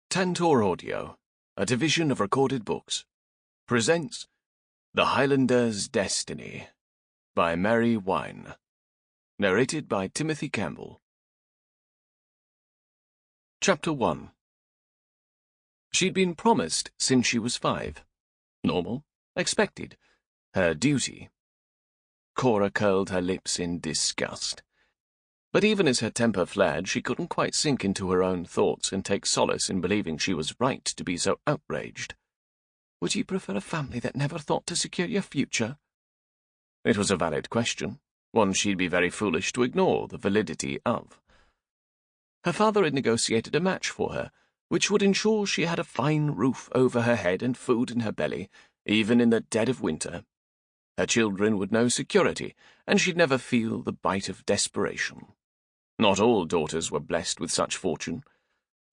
Tantor Audio, a division of Recorded Books, presents The Highlander's Destiny by Mary Wine, narrated by Timothy Campbell. Chapter 1. She'd been promised since she was 5. Normal, expected, her duty. Cora curled her lips in disgust. But even as her temper flared, she couldn't quite sink into her own thoughts and take solace in believing she was right to be so outraged. Would you prefer a family that never thought to secure your future? It was a valid question, one she'd be very foolish to ignore the validity of. Her father had negotiated a match for her, which would ensure she had a fine roof over her head and food in her belly, even in the dead of winter. Her children would know security, and she'd never feel the bite of desperation. Not all daughters were blessed with such fortune.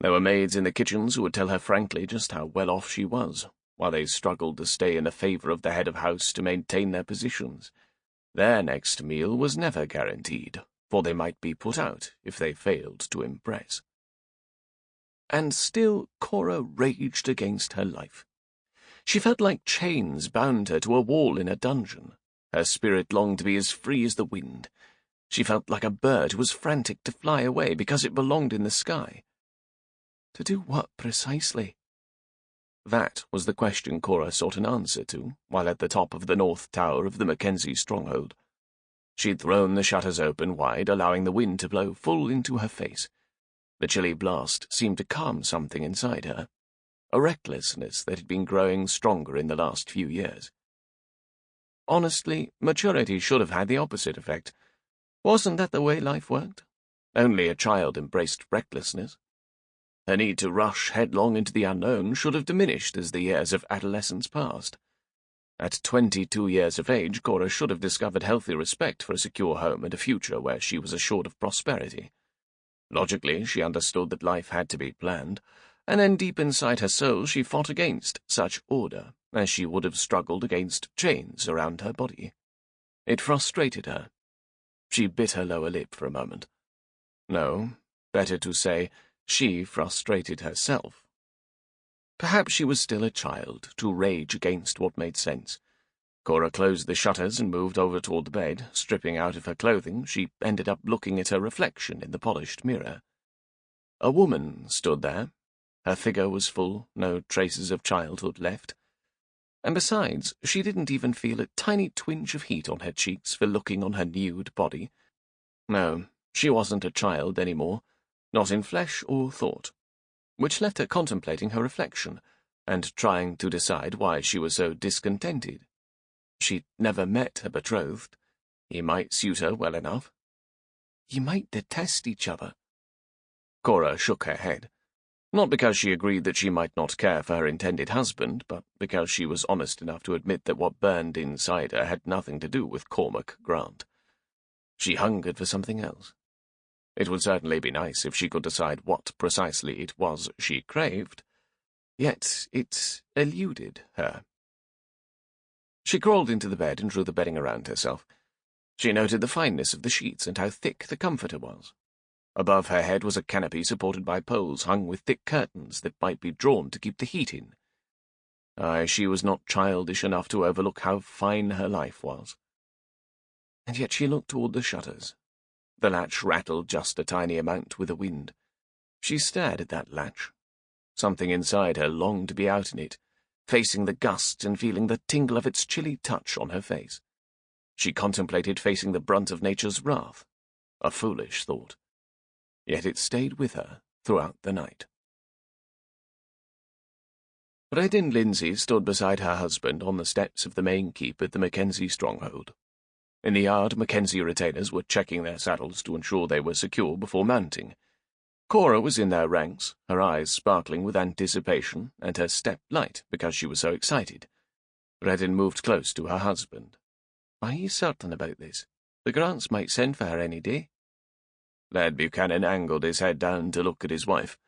There were maids in the kitchens who would tell her frankly just how well off she was, while they struggled to stay in the favour of the head of house to maintain their positions. Their next meal was never guaranteed, for they might be put out if they failed to impress. And still Cora raged against her life. She felt like chains bound her to a wall in a dungeon. Her spirit longed to be as free as the wind. She felt like a bird who was frantic to fly away because it belonged in the sky. To do what precisely? That was the question Cora sought an answer to, while at the top of the north tower of the Mackenzie stronghold. She'd thrown the shutters open wide, allowing the wind to blow full into her face. The chilly blast seemed to calm something inside her, a recklessness that had been growing stronger in the last few years. Honestly, maturity should have had the opposite effect. Wasn't that the way life worked? Only a child embraced recklessness. Her need to rush headlong into the unknown should have diminished as the years of adolescence passed. At 22 years of age, Cora should have discovered healthy respect for a secure home and a future where she was assured of prosperity. Logically, she understood that life had to be planned, and then deep inside her soul she fought against such order, as she would have struggled against chains around her body. It frustrated her. She bit her lower lip for a moment. No, better to say, she frustrated herself. Perhaps she was still a child, to rage against what made sense. Cora closed the shutters and moved over toward the bed. Stripping out of her clothing, she ended up looking at her reflection in the polished mirror. A woman stood there. Her figure was full, no traces of childhood left. And besides, she didn't even feel a tiny twinge of heat on her cheeks for looking on her nude body. No, she wasn't a child any more, not in flesh or thought, which left her contemplating her reflection and trying to decide why she was so discontented. She'd never met her betrothed. He might suit her well enough. You might detest each other. Cora shook her head. Not because she agreed that she might not care for her intended husband, but because she was honest enough to admit that what burned inside her had nothing to do with Cormac Grant. She hungered for something else. It would certainly be nice if she could decide what precisely it was she craved, yet it eluded her. She crawled into the bed and drew the bedding around herself. She noted the fineness of the sheets and how thick the comforter was. Above her head was a canopy supported by poles hung with thick curtains that might be drawn to keep the heat in. Aye, she was not childish enough to overlook how fine her life was. And yet she looked toward the shutters. The latch rattled just a tiny amount with the wind. She stared at that latch. Something inside her longed to be out in it, facing the gusts and feeling the tingle of its chilly touch on her face. She contemplated facing the brunt of nature's wrath. A foolish thought. Yet it stayed with her throughout the night. Redin Lindsay stood beside her husband on the steps of the main keep at the Mackenzie stronghold. In the yard, Mackenzie retainers were checking their saddles to ensure they were secure before mounting. Cora was in their ranks, her eyes sparkling with anticipation, and her step light because she was so excited. Redin moved close to her husband. Are you certain about this? The Grants might send for her any day. Lad Buchanan angled his head down to look at his wife.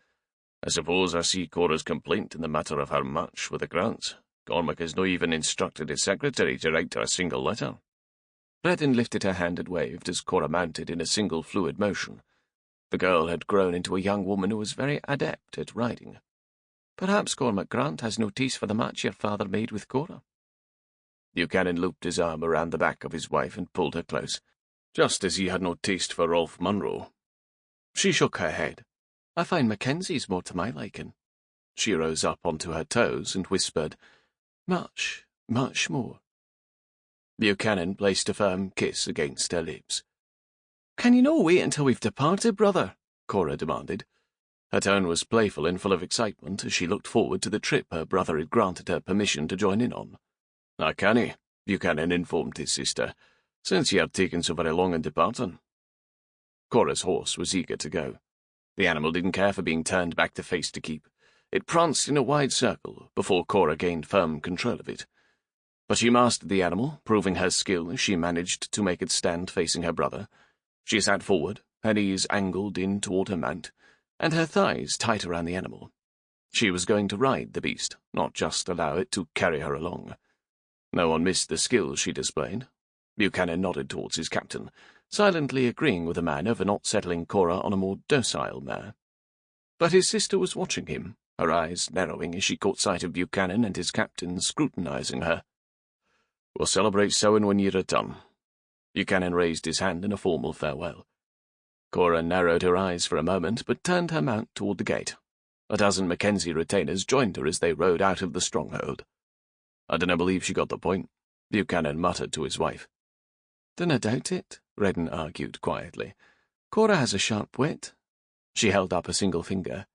I suppose I see Cora's complaint in the matter of her match with the Grants. Cormac has not even instructed his secretary to write her a single letter. Redin lifted her hand and waved as Cora mounted in a single fluid motion. The girl had grown into a young woman who was very adept at riding. Perhaps Cormac Grant has no taste for the match your father made with Cora. Buchanan looped his arm around the back of his wife and pulled her close, just as he had no taste for Rolfe Munro. She shook her head. I find Mackenzie's more to my liking. She rose up onto her toes and whispered, Much, much more. Buchanan placed a firm kiss against her lips. Can you no wait until we've departed, brother? Cora demanded. Her tone was playful and full of excitement as she looked forward to the trip her brother had granted her permission to join in on. I canny, Buchanan informed his sister, since ye have taken so very long in departing. Cora's horse was eager to go. The animal didn't care for being turned back to face to keep. It pranced in a wide circle before Cora gained firm control of it. But she mastered the animal, proving her skill as she managed to make it stand facing her brother. She sat forward, her knees angled in toward her mount, and her thighs tight around the animal. She was going to ride the beast, not just allow it to carry her along. No one missed the skill she displayed. Buchanan nodded towards his captain, silently agreeing with the man over not settling Cora on a more docile mare. But his sister was watching him, her eyes narrowing as she caught sight of Buchanan and his captain scrutinizing her. We'll celebrate Samhain when ye return. Buchanan raised his hand in a formal farewell. Cora narrowed her eyes for a moment, but turned her mount toward the gate. A dozen Mackenzie retainers joined her as they rode out of the stronghold. I dinna believe she got the point, Buchanan muttered to his wife. Dinna doubt it, Redden argued quietly. Cora has a sharp wit. She held up a single finger.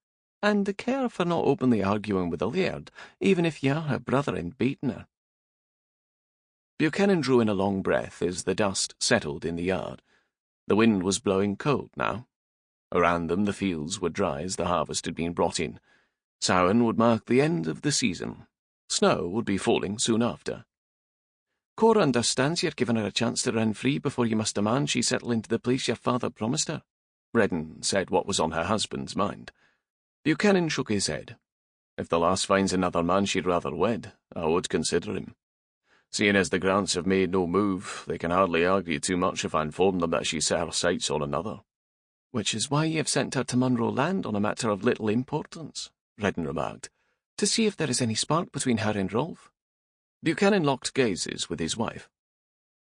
And the care for not openly arguing with the laird, even if ye are her brother and beaten her. Buchanan drew in a long breath as the dust settled in the yard. The wind was blowing cold now. Around them the fields were dry as the harvest had been brought in. Samhain would mark the end of the season. Snow would be falling soon after. Cora understands you've given her a chance to run free before you must demand she settle into the place your father promised her. Redden said what was on her husband's mind. Buchanan shook his head. If the lass finds another man she'd rather wed, I would consider him. Seeing as the Grants have made no move, they can hardly argue too much if I inform them that she's set her sights on another. Which is why ye have sent her to Munro Land on a matter of little importance, Redden remarked, to see if there is any spark between her and Rolfe. Buchanan locked gazes with his wife.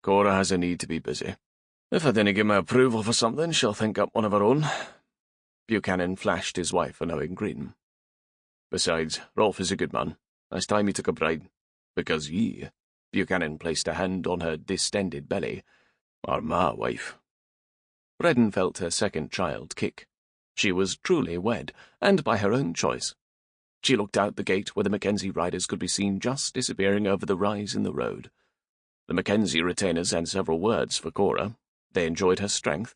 Cora has a need to be busy. If I didn't give my approval for something, she'll think up one of her own. Buchanan flashed his wife a knowing grin. Besides, Rolfe is a good man. It's time he took a bride. Because ye, Buchanan placed a hand on her distended belly, are my wife. Redden felt her second child kick. She was truly wed, and by her own choice. She looked out the gate where the Mackenzie riders could be seen just disappearing over the rise in the road. The Mackenzie retainers had several words for Cora. They enjoyed her strength,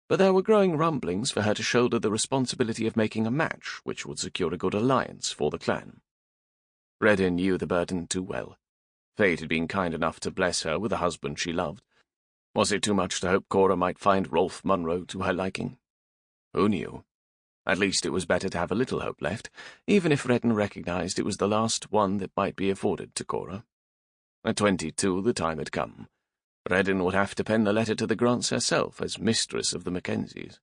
but there were growing rumblings for her to shoulder the responsibility of making a match which would secure a good alliance for the clan. Redden knew the burden too well. Fate had been kind enough to bless her with a husband she loved. Was it too much to hope Cora might find Rolfe Munro to her liking? Who knew? At least it was better to have a little hope left, even if Redden recognized it was the last one that might be afforded to Cora. At 22, the time had come. Redden would have to pen the letter to the Grants herself as mistress of the Mackenzies.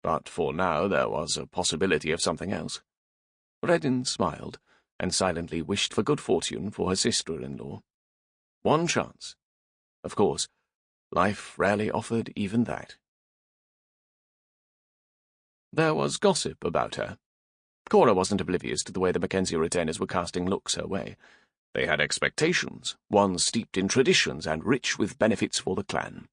But for now there was a possibility of something else. Redden smiled, and silently wished for good fortune for her sister-in-law. One chance. Of course, life rarely offered even that. There was gossip about her. Cora wasn't oblivious to the way the Mackenzie retainers were casting looks her way. They had expectations, one steeped in traditions and rich with benefits for the clan.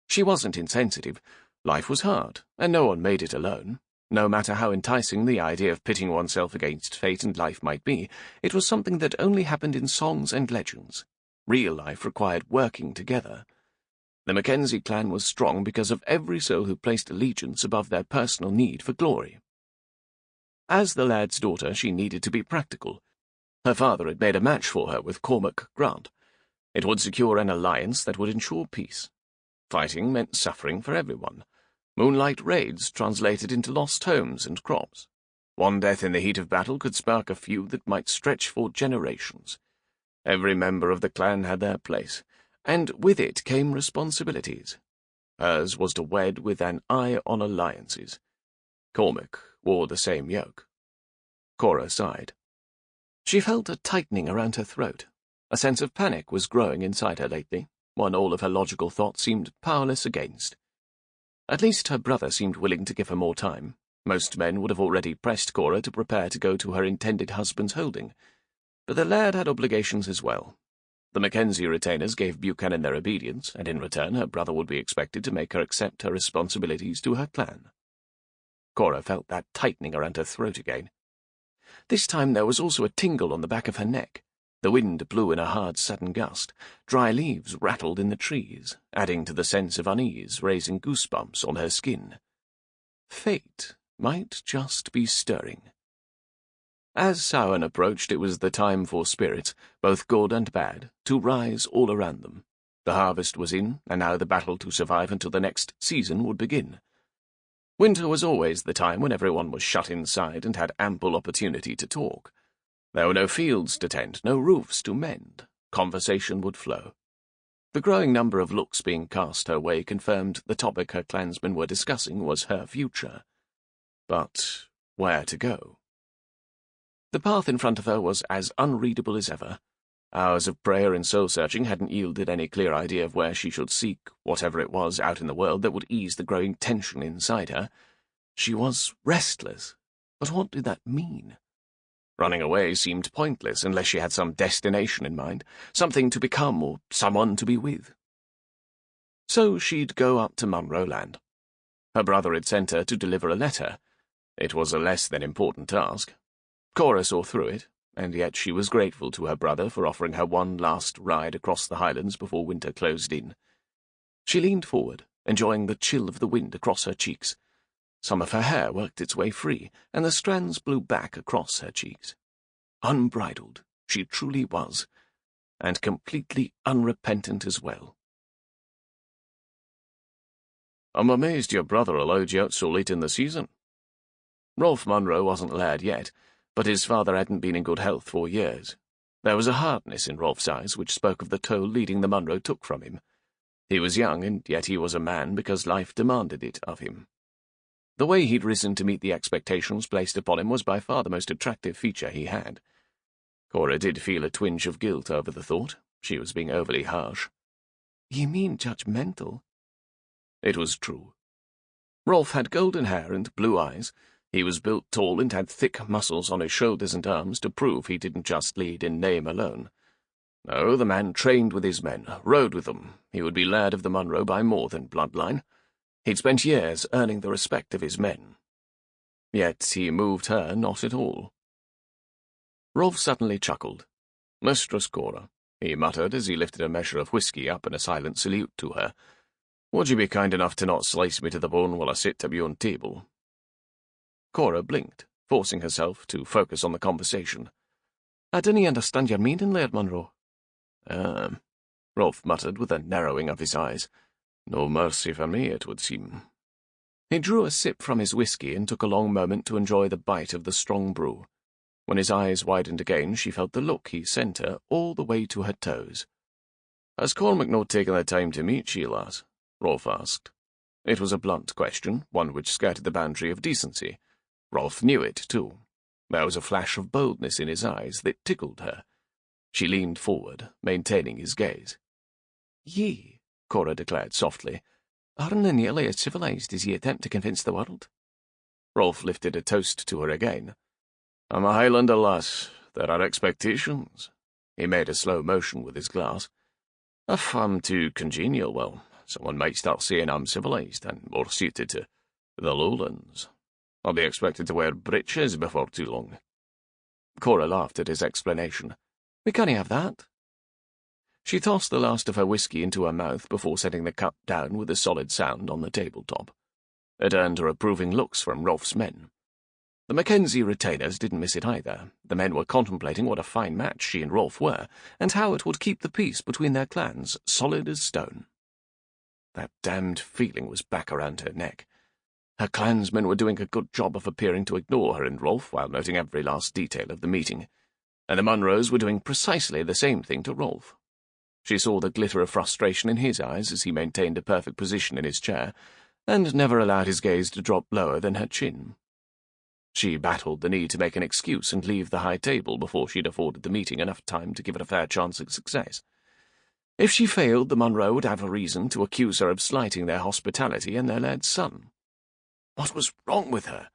She wasn't insensitive. Life was hard, and no one made it alone. No matter how enticing the idea of pitting oneself against fate and life might be, it was something that only happened in songs and legends. Real life required working together. The Mackenzie clan was strong because of every soul who placed allegiance above their personal need for glory. As the lad's daughter, she needed to be practical. Her father had made a match for her with Cormac Grant. It would secure an alliance that would ensure peace. Fighting meant suffering for everyone. Moonlight raids translated into lost homes and crops. One death in the heat of battle could spark a feud that might stretch for generations. Every member of the clan had their place, and with it came responsibilities. Hers was to wed with an eye on alliances. Cormac wore the same yoke. Cora sighed. She felt a tightening around her throat. A sense of panic was growing inside her lately, one all of her logical thoughts seemed powerless against. At least her brother seemed willing to give her more time. Most men would have already pressed Cora to prepare to go to her intended husband's holding, but the laird had obligations as well. The Mackenzie retainers gave Buchanan their obedience, and in return her brother would be expected to make her accept her responsibilities to her clan. Cora felt that tightening around her throat again. This time there was also a tingle on the back of her neck. The wind blew in a hard, sudden gust. Dry leaves rattled in the trees, adding to the sense of unease, raising goosebumps on her skin. Fate might just be stirring. As Samhain approached, it was the time for spirits, both good and bad, to rise all around them. The harvest was in, and now the battle to survive until the next season would begin. Winter was always the time when everyone was shut inside and had ample opportunity to talk. There were no fields to tend, no roofs to mend. Conversation would flow. The growing number of looks being cast her way confirmed the topic her clansmen were discussing was her future. But where to go? The path in front of her was as unreadable as ever. Hours of prayer and soul-searching hadn't yielded any clear idea of where she should seek whatever it was out in the world that would ease the growing tension inside her. She was restless, but what did that mean? Running away seemed pointless unless she had some destination in mind, something to become or someone to be with. So she'd go up to Munro Land. Her brother had sent her to deliver a letter. It was a less than important task. Cora saw through it, and yet she was grateful to her brother for offering her one last ride across the Highlands before winter closed in. She leaned forward, enjoying the chill of the wind across her cheeks. Some of her hair worked its way free, and the strands blew back across her cheeks. Unbridled, she truly was, and completely unrepentant as well. "I'm amazed your brother allowed you out so late in the season." Rolfe Munro wasn't laird yet, but his father hadn't been in good health for years. There was a hardness in Rolfe's eyes which spoke of the toll leading the Munro took from him. He was young, and yet he was a man because life demanded it of him. The way he'd risen to meet the expectations placed upon him was by far the most attractive feature he had. Cora did feel a twinge of guilt over the thought. She was being overly harsh. "You mean judgmental?" It was true. Rolfe had golden hair and blue eyes. He was built tall and had thick muscles on his shoulders and arms to prove he didn't just lead in name alone. No, the man trained with his men, rode with them. He would be laird of the Munro by more than bloodline. He'd spent years earning the respect of his men. Yet he moved her not at all. Rolfe suddenly chuckled. "Mistress Cora," he muttered as he lifted a measure of whisky up in a silent salute to her, "would you be kind enough to not slice me to the bone while I sit at my own table?" Cora blinked, forcing herself to focus on the conversation. "I didn't understand your meaning, Laird Munro." Rolfe muttered with a narrowing of his eyes. "No mercy for me, it would seem." He drew a sip from his whisky and took a long moment to enjoy the bite of the strong brew. When his eyes widened again, she felt the look he sent her all the way to her toes. "Has Cormac not taken the time to meet ye, lass?" Rolfe asked. It was a blunt question, one which skirted the boundary of decency. Rolfe knew it, too. There was a flash of boldness in his eyes that tickled her. She leaned forward, maintaining his gaze. "Ye," Cora declared softly, "aren't nearly as civilized as ye attempt to convince the world." Rolfe lifted a toast to her again. "I'm a Highlander, lass. There are expectations." He made a slow motion with his glass. "If I'm too congenial, well, someone might start saying I'm civilized and more suited to the lowlands. I'll be expected to wear breeches before too long." Cora laughed at his explanation. "We can't have that." She tossed the last of her whisky into her mouth before setting the cup down with a solid sound on the tabletop. It earned her approving looks from Rolfe's men. The Mackenzie retainers didn't miss it either. The men were contemplating what a fine match she and Rolfe were, and how it would keep the peace between their clans solid as stone. That damned feeling was back around her neck. Her clansmen were doing a good job of appearing to ignore her and Rolfe while noting every last detail of the meeting, and the Munros were doing precisely the same thing to Rolfe. She saw the glitter of frustration in his eyes as he maintained a perfect position in his chair, and never allowed his gaze to drop lower than her chin. She battled the need to make an excuse and leave the high table before she'd afforded the meeting enough time to give it a fair chance of success. If she failed, the Munro would have a reason to accuse her of slighting their hospitality and their lad's son. What was wrong with her?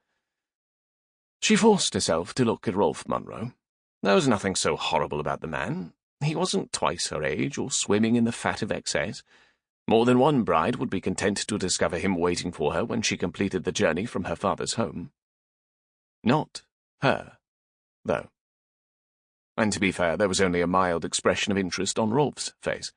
She forced herself to look at Rolfe Munro. There was nothing so horrible about the man. He wasn't twice her age or swimming in the fat of excess. More than one bride would be content to discover him waiting for her when she completed the journey from her father's home. Not her, though. And to be fair, there was only a mild expression of interest on Rolfe's face.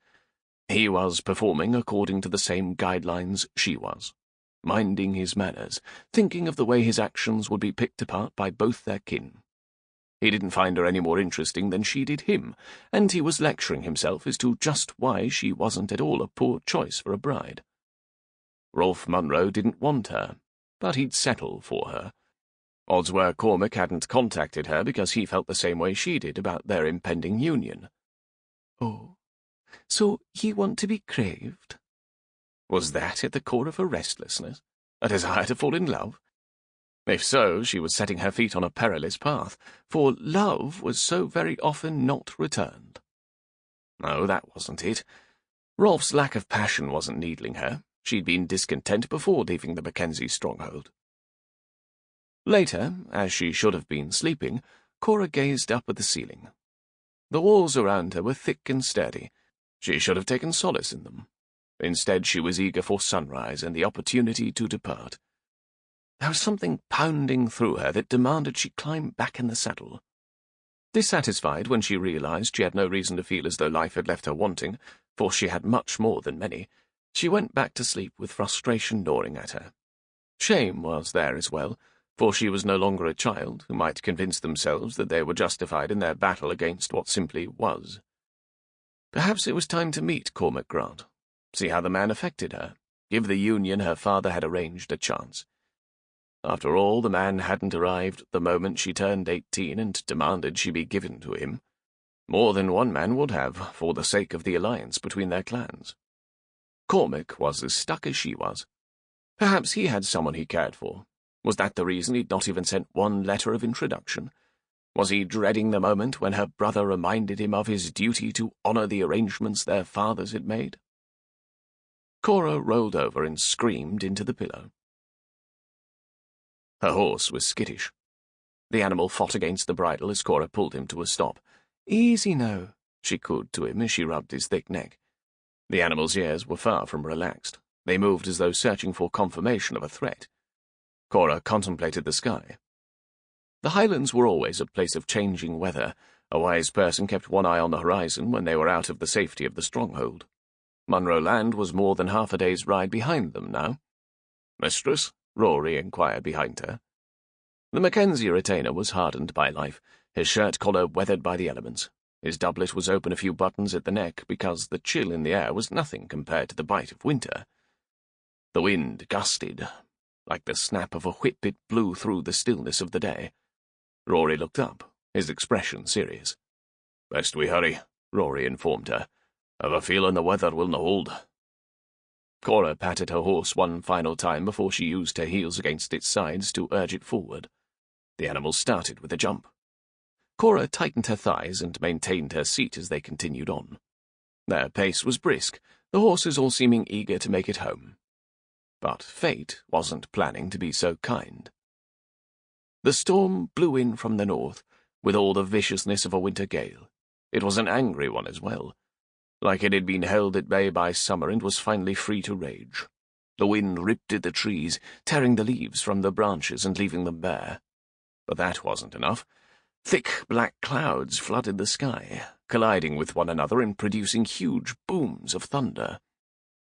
He was performing according to the same guidelines she was, minding his manners, thinking of the way his actions would be picked apart by both their kin. He didn't find her any more interesting than she did him, and he was lecturing himself as to just why she wasn't at all a poor choice for a bride. Rolfe Munro didn't want her, but he'd settle for her. Odds were Cormac hadn't contacted her because he felt the same way she did about their impending union. Oh, so ye want to be craved? Was that at the core of her restlessness? A desire to fall in love? If so, she was setting her feet on a perilous path, for love was so very often not returned. No, that wasn't it. Rolfe's lack of passion wasn't needling her. She'd been discontent before leaving the Mackenzie stronghold. Later, as she should have been sleeping, Cora gazed up at the ceiling. The walls around her were thick and sturdy. She should have taken solace in them. Instead, she was eager for sunrise and the opportunity to depart. There was something pounding through her that demanded she climb back in the saddle. Dissatisfied when she realized she had no reason to feel as though life had left her wanting, for she had much more than many, she went back to sleep with frustration gnawing at her. Shame was there as well, for she was no longer a child who might convince themselves that they were justified in their battle against what simply was. Perhaps it was time to meet Cormac Grant, see how the man affected her, give the union her father had arranged a chance. After all, the man hadn't arrived the moment she turned 18 and demanded she be given to him. More than one man would have, for the sake of the alliance between their clans. Cormac was as stuck as she was. Perhaps he had someone he cared for. Was that the reason he'd not even sent one letter of introduction? Was he dreading the moment when her brother reminded him of his duty to honour the arrangements their fathers had made? Cora rolled over and screamed into the pillow. Her horse was skittish. The animal fought against the bridle as Cora pulled him to a stop. "Easy now," she cooed to him as she rubbed his thick neck. The animal's ears were far from relaxed. They moved as though searching for confirmation of a threat. Cora contemplated the sky. The Highlands were always a place of changing weather. A wise person kept one eye on the horizon when they were out of the safety of the stronghold. Munro Land was more than half a day's ride behind them now. "Mistress?" Rory inquired behind her. The Mackenzie retainer was hardened by life, his shirt collar weathered by the elements. His doublet was open a few buttons at the neck because the chill in the air was nothing compared to the bite of winter. The wind gusted. Like the snap of a whip, it blew through the stillness of the day. Rory looked up, his expression serious. "Best we hurry," Rory informed her. "I've a feeling the weather will no hold." Cora patted her horse one final time before she used her heels against its sides to urge it forward. The animal started with a jump. Cora tightened her thighs and maintained her seat as they continued on. Their pace was brisk, the horses all seeming eager to make it home. But fate wasn't planning to be so kind. The storm blew in from the north, with all the viciousness of a winter gale. It was an angry one as well, like it had been held at bay by summer and was finally free to rage. The wind ripped at the trees, tearing the leaves from the branches and leaving them bare. But that wasn't enough. Thick black clouds flooded the sky, colliding with one another and producing huge booms of thunder.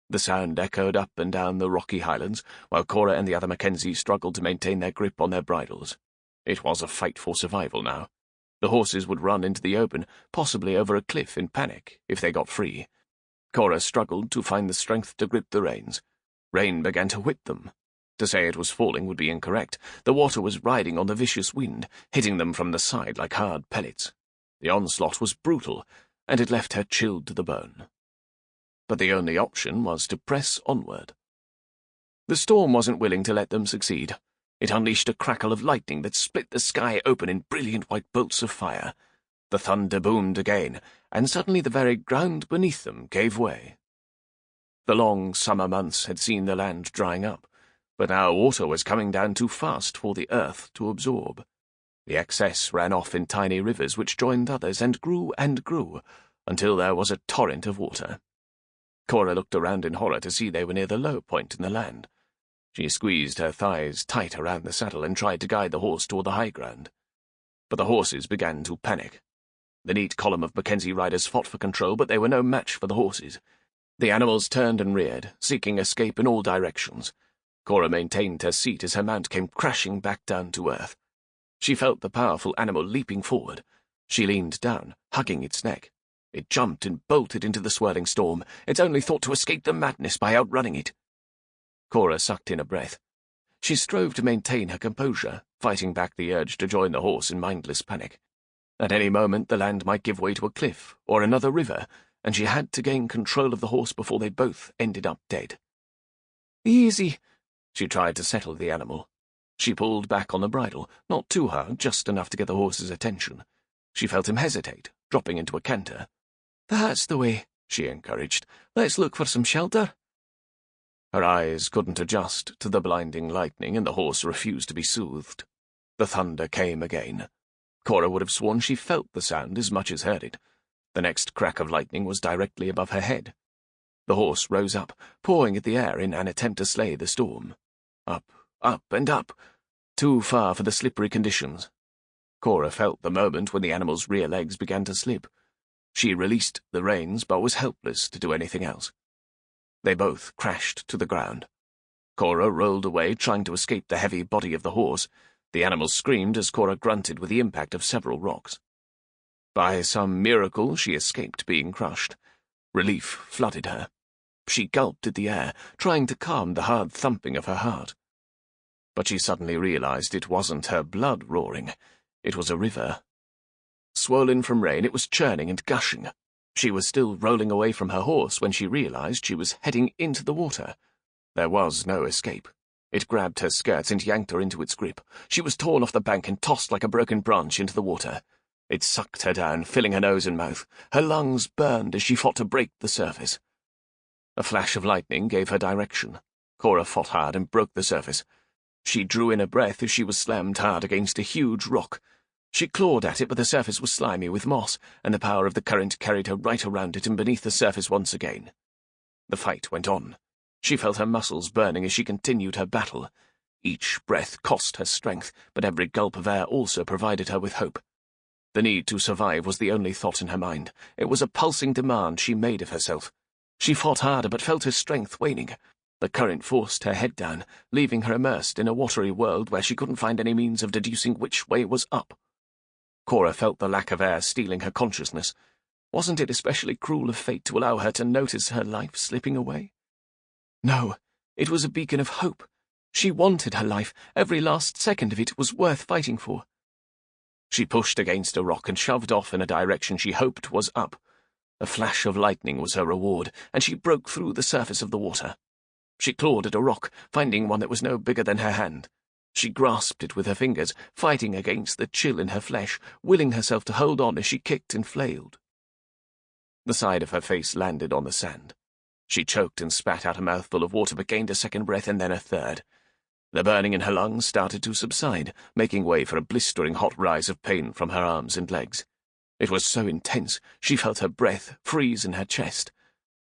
The sound echoed up and down the rocky highlands, while Cora and the other Mackenzie struggled to maintain their grip on their bridles. It was a fight for survival now. The horses would run into the open, possibly over a cliff in panic, if they got free. Cora struggled to find the strength to grip the reins. Rain began to whip them. To say it was falling would be incorrect. The water was riding on the vicious wind, hitting them from the side like hard pellets. The onslaught was brutal, and it left her chilled to the bone. But the only option was to press onward. The storm wasn't willing to let them succeed. It unleashed a crackle of lightning that split the sky open in brilliant white bolts of fire. The thunder boomed again, and suddenly the very ground beneath them gave way. The long summer months had seen the land drying up, but now water was coming down too fast for the earth to absorb. The excess ran off in tiny rivers which joined others and grew, until there was a torrent of water. Cora looked around in horror to see they were near the low point in the land. She squeezed her thighs tight around the saddle and tried to guide the horse toward the high ground. But the horses began to panic. The neat column of Mackenzie riders fought for control, but they were no match for the horses. The animals turned and reared, seeking escape in all directions. Cora maintained her seat as her mount came crashing back down to earth. She felt the powerful animal leaping forward. She leaned down, hugging its neck. It jumped and bolted into the swirling storm, its only thought to escape the madness by outrunning it. Cora sucked in a breath. She strove to maintain her composure, fighting back the urge to join the horse in mindless panic. At any moment the land might give way to a cliff or another river, and she had to gain control of the horse before they both ended up dead. "Easy," she tried to settle the animal. She pulled back on the bridle, not too hard, just enough to get the horse's attention. She felt him hesitate, dropping into a canter. "That's the way," she encouraged. "Let's look for some shelter." Her eyes couldn't adjust to the blinding lightning, and the horse refused to be soothed. The thunder came again. Cora would have sworn she felt the sound as much as heard it. The next crack of lightning was directly above her head. The horse rose up, pawing at the air in an attempt to slay the storm. Up, and up, too far for the slippery conditions. Cora felt the moment when the animal's rear legs began to slip. She released the reins, but was helpless to do anything else. They both crashed to the ground. Cora rolled away, trying to escape the heavy body of the horse. The animal screamed as Cora grunted with the impact of several rocks. By some miracle, she escaped being crushed. Relief flooded her. She gulped at the air, trying to calm the hard thumping of her heart. But she suddenly realized it wasn't her blood roaring. It was a river. Swollen from rain, it was churning and gushing. She was still rolling away from her horse when she realized she was heading into the water. There was no escape. It grabbed her skirts and yanked her into its grip. She was torn off the bank and tossed like a broken branch into the water. It sucked her down, filling her nose and mouth. Her lungs burned as she fought to break the surface. A flash of lightning gave her direction. Cora fought hard and broke the surface. She drew in a breath as she was slammed hard against a huge rock. She clawed at it, but the surface was slimy with moss, and the power of the current carried her right around it and beneath the surface once again. The fight went on. She felt her muscles burning as she continued her battle. Each breath cost her strength, but every gulp of air also provided her with hope. The need to survive was the only thought in her mind. It was a pulsing demand she made of herself. She fought harder, but felt her strength waning. The current forced her head down, leaving her immersed in a watery world where she couldn't find any means of deducing which way was up. Cora felt the lack of air stealing her consciousness. Wasn't it especially cruel of fate to allow her to notice her life slipping away? No, it was a beacon of hope. She wanted her life. Every last second of it was worth fighting for. She pushed against a rock and shoved off in a direction she hoped was up. A flash of lightning was her reward, and she broke through the surface of the water. She clawed at a rock, finding one that was no bigger than her hand. She grasped it with her fingers, fighting against the chill in her flesh, willing herself to hold on as she kicked and flailed. The side of her face landed on the sand. She choked and spat out a mouthful of water, but gained a second breath and then a third. The burning in her lungs started to subside, making way for a blistering hot rise of pain from her arms and legs. It was so intense, she felt her breath freeze in her chest.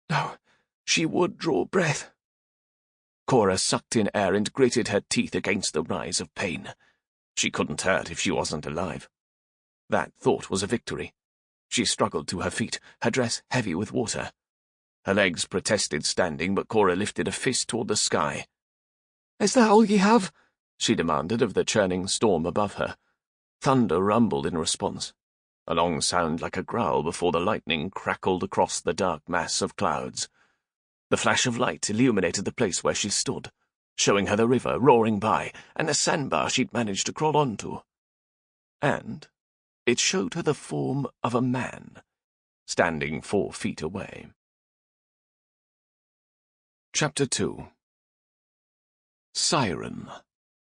No, she would draw breath. Cora sucked in air and gritted her teeth against the rise of pain. She couldn't hurt if she wasn't alive. That thought was a victory. She struggled to her feet, her dress heavy with water. Her legs protested standing, but Cora lifted a fist toward the sky. "Is that all ye have?" she demanded of the churning storm above her. Thunder rumbled in response, a long sound like a growl before the lightning crackled across the dark mass of clouds. The flash of light illuminated the place where she stood, showing her the river roaring by and the sandbar she'd managed to crawl onto. And it showed her the form of a man, standing 4 feet away. Chapter 2. Siren.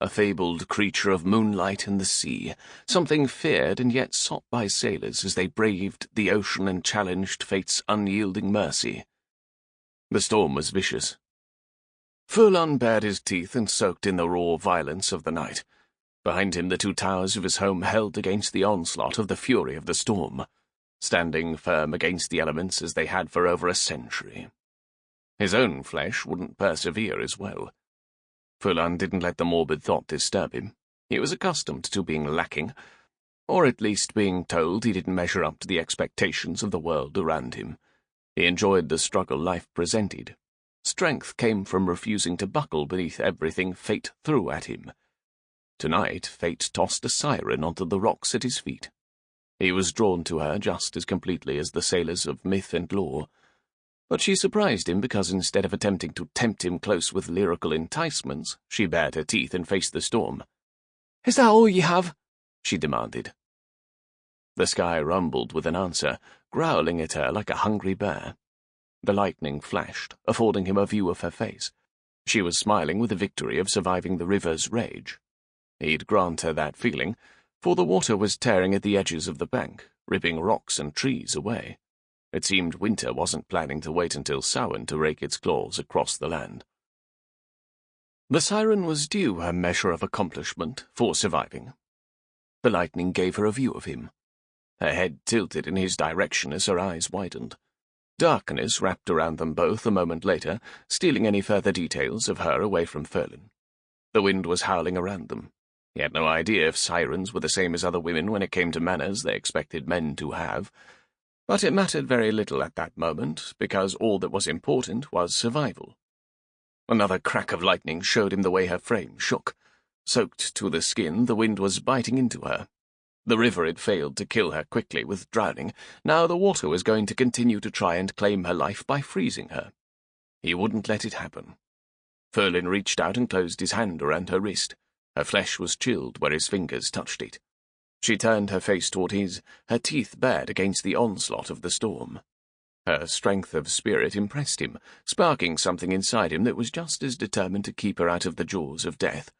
a fabled creature of moonlight and the sea, something feared and yet sought by sailors as they braved the ocean and challenged fate's unyielding mercy. The storm was vicious. Faolan bared his teeth and soaked in the raw violence of the night. Behind him the two towers of his home held against the onslaught of the fury of the storm, standing firm against the elements as they had for over a century. His own flesh wouldn't persevere as well. Faolan didn't let the morbid thought disturb him. He was accustomed to being lacking, or at least being told he didn't measure up to the expectations of the world around him. He enjoyed the struggle life presented. Strength came from refusing to buckle beneath everything fate threw at him. Tonight, fate tossed a siren onto the rocks at his feet. He was drawn to her just as completely as the sailors of myth and lore. But she surprised him because instead of attempting to tempt him close with lyrical enticements, she bared her teeth and faced the storm. "Is that all you have?" she demanded. The sky rumbled with an answer, growling at her like a hungry bear. The lightning flashed, affording him a view of her face. She was smiling with the victory of surviving the river's rage. He'd grant her that feeling, for the water was tearing at the edges of the bank, ripping rocks and trees away. It seemed winter wasn't planning to wait until Samhain to rake its claws across the land. The siren was due her measure of accomplishment for surviving. The lightning gave her a view of him. Her head tilted in his direction as her eyes widened. Darkness wrapped around them both a moment later, stealing any further details of her away from Faolan. The wind was howling around them. He had no idea if sirens were the same as other women when it came to manners they expected men to have. But it mattered very little at that moment, because all that was important was survival. Another crack of lightning showed him the way her frame shook. Soaked to the skin, the wind was biting into her. The river had failed to kill her quickly with drowning. Now the water was going to continue to try and claim her life by freezing her. He wouldn't let it happen. Faolan reached out and closed his hand around her wrist. Her flesh was chilled where his fingers touched it. She turned her face toward his, her teeth bared against the onslaught of the storm. Her strength of spirit impressed him, sparking something inside him that was just as determined to keep her out of the jaws of death.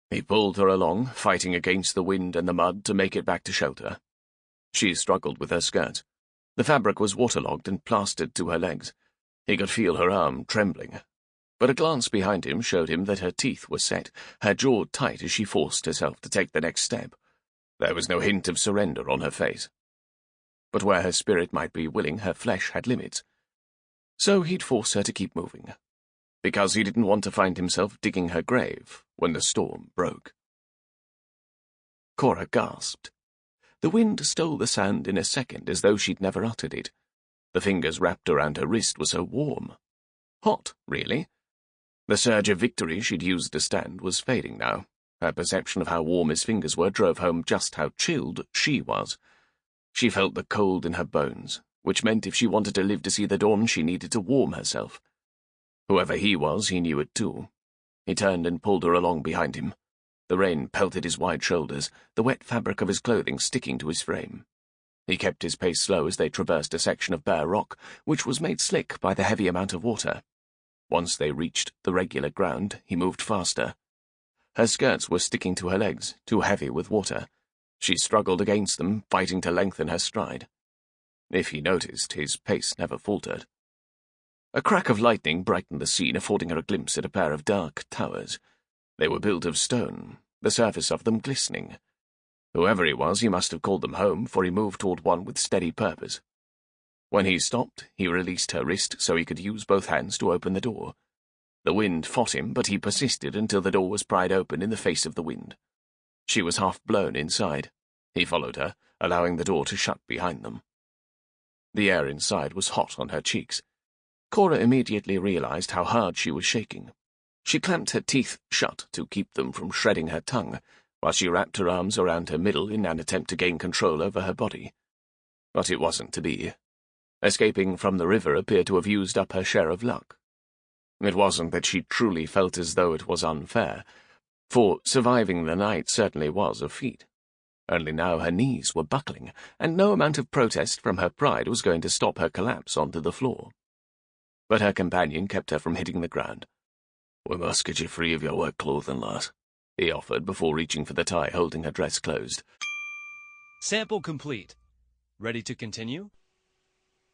He pulled her along, fighting against the wind and the mud to make it back to shelter. She struggled with her skirts. The fabric was waterlogged and plastered to her legs. He could feel her arm trembling. But a glance behind him showed him that her teeth were set, her jaw tight as she forced herself to take the next step. There was no hint of surrender on her face. But where her spirit might be willing, her flesh had limits. So he'd force her to keep moving, because he didn't want to find himself digging her grave when the storm broke. Cora gasped. The wind stole the sound in a second as though she'd never uttered it. The fingers wrapped around her wrist were so warm. Hot, really. The surge of victory she'd used to stand was fading now. Her perception of how warm his fingers were drove home just how chilled she was. She felt the cold in her bones, which meant if she wanted to live to see the dawn, she needed to warm herself. Whoever he was, he knew it too. He turned and pulled her along behind him. The rain pelted his wide shoulders, the wet fabric of his clothing sticking to his frame. He kept his pace slow as they traversed a section of bare rock, which was made slick by the heavy amount of water. Once they reached the regular ground, he moved faster. Her skirts were sticking to her legs, too heavy with water. She struggled against them, fighting to lengthen her stride. If he noticed, his pace never faltered. A crack of lightning brightened the scene, affording her a glimpse at a pair of dark towers. They were built of stone, the surface of them glistening. Whoever he was, he must have called them home, for he moved toward one with steady purpose. When he stopped, he released her wrist so he could use both hands to open the door. The wind fought him, but he persisted until the door was pried open in the face of the wind. She was half blown inside. He followed her, allowing the door to shut behind them. The air inside was hot on her cheeks. Cora immediately realized how hard she was shaking. She clamped her teeth shut to keep them from shredding her tongue, while she wrapped her arms around her middle in an attempt to gain control over her body. But it wasn't to be. Escaping from the river appeared to have used up her share of luck. It wasn't that she truly felt as though it was unfair, for surviving the night certainly was a feat. Only now her knees were buckling, and no amount of protest from her pride was going to stop her collapse onto the floor. But her companion kept her from hitting the ground. "We must get you free of your wet clothing, lass," he offered before reaching for the tie, holding her dress closed. Sample complete. Ready to continue?